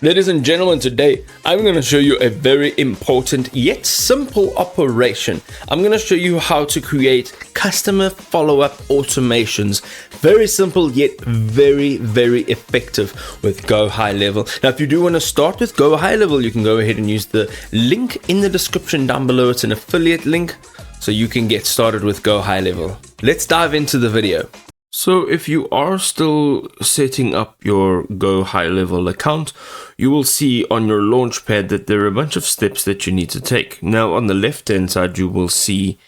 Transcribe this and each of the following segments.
Ladies and gentlemen, today I'm going to show you a very important yet simple operation. I'm going to show you how to create customer follow-up automations. Very simple yet very effective with GoHighLevel. Now, if you do want to start with GoHighLevel, you can go ahead and use the link in the description down below. It's an affiliate link, so you can get started with GoHighLevel. Let's dive into the video. So if you are still setting up your GoHighLevel account, you will see on your launchpad that there are a bunch of steps that you need to take. Now on the left hand side, you will see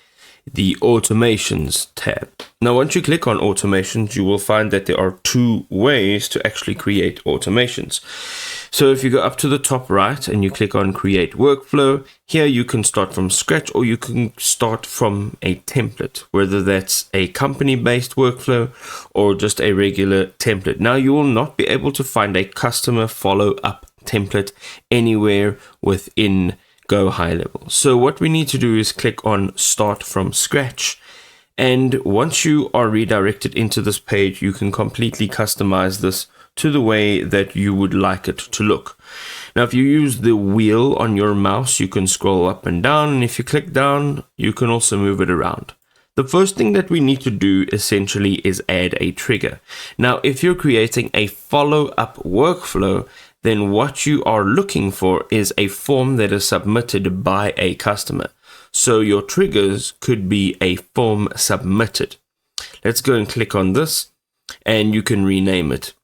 the automations tab. Now once you click on automations, you will find that there are two ways to actually create automations. So if you go up to the top right and you click on create workflow, here you can start from scratch or you can start from a template, whether that's a company-based workflow or just a regular template. Now you will not be able to find a customer follow-up template anywhere within GoHighLevel. So what we need to do is click on start from scratch. And once you are redirected into this page, you can completely customize this to the way that you would like it to look. Now, if you use the wheel on your mouse, you can scroll up and down. And if you click down, you can also move it around. The first thing that we need to do essentially is add a trigger. Now, if you're creating a follow-up workflow, then what you are looking for is a form that is submitted by a customer. So your triggers could be a form submitted. Let's go and click on this and you can rename it.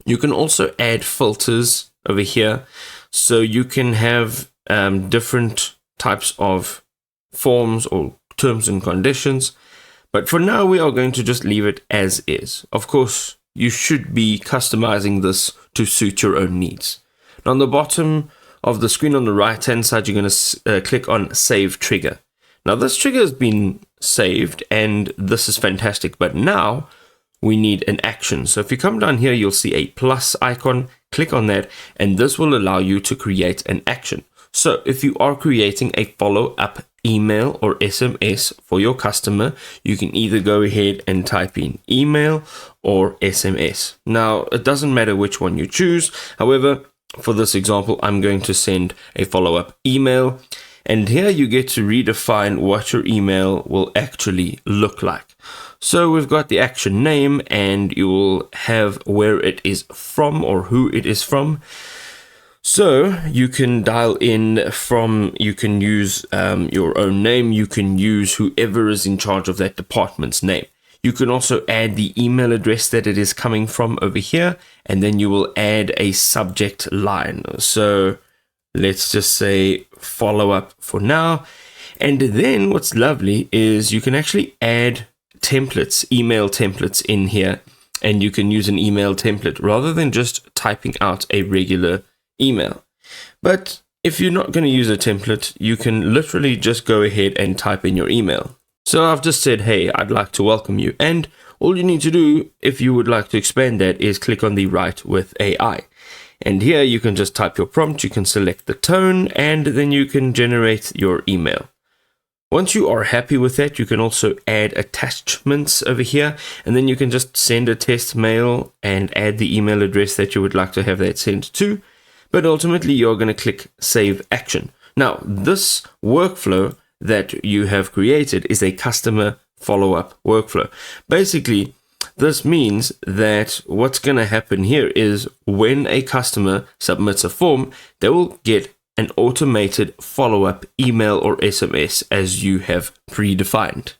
You can also add filters over here. So you can have different types of forms or terms and conditions. But for now, we are going to just leave it as is. Of course, you should be customizing this to suit your own needs. Now, on the bottom of the screen on the right hand side, you're going to click on save trigger. Now this trigger has been saved and this is fantastic, but now we need an action. So if you come down here, you'll see a plus icon, click on that, and this will allow you to create an action. So if you are creating a follow-up email or SMS for your customer, you can either go ahead and type in email or SMS. Now, it doesn't matter which one you choose. However, for this example, I'm going to send a follow-up email. And here you get to redefine what your email will actually look like. So we've got the action name and you will have where it is from or who it is from. So you can dial in from, you can use your own name, you can use whoever is in charge of that department's name. You can also add the email address that it is coming from over here, and then you will add a subject line. So let's just say follow up for now. And then what's lovely is you can actually add templates, email templates in here, and you can use an email template rather than just typing out a regular email. But if you're not going to use a template, you can literally just go ahead and type in your email. So I've just said, hey, I'd like to welcome you. And all you need to do if you would like to expand that is click on the write with AI. And here you can just type your prompt, you can select the tone, and then you can generate your email. Once you are happy with that, you can also add attachments over here, and then you can just send a test mail and add the email address that you would like to have that sent to. But ultimately, you're going to click Save Action. Now, this workflow that you have created is a customer follow-up workflow. Basically, this means that what's going to happen here is when a customer submits a form, they will get an automated follow-up email or SMS as you have predefined.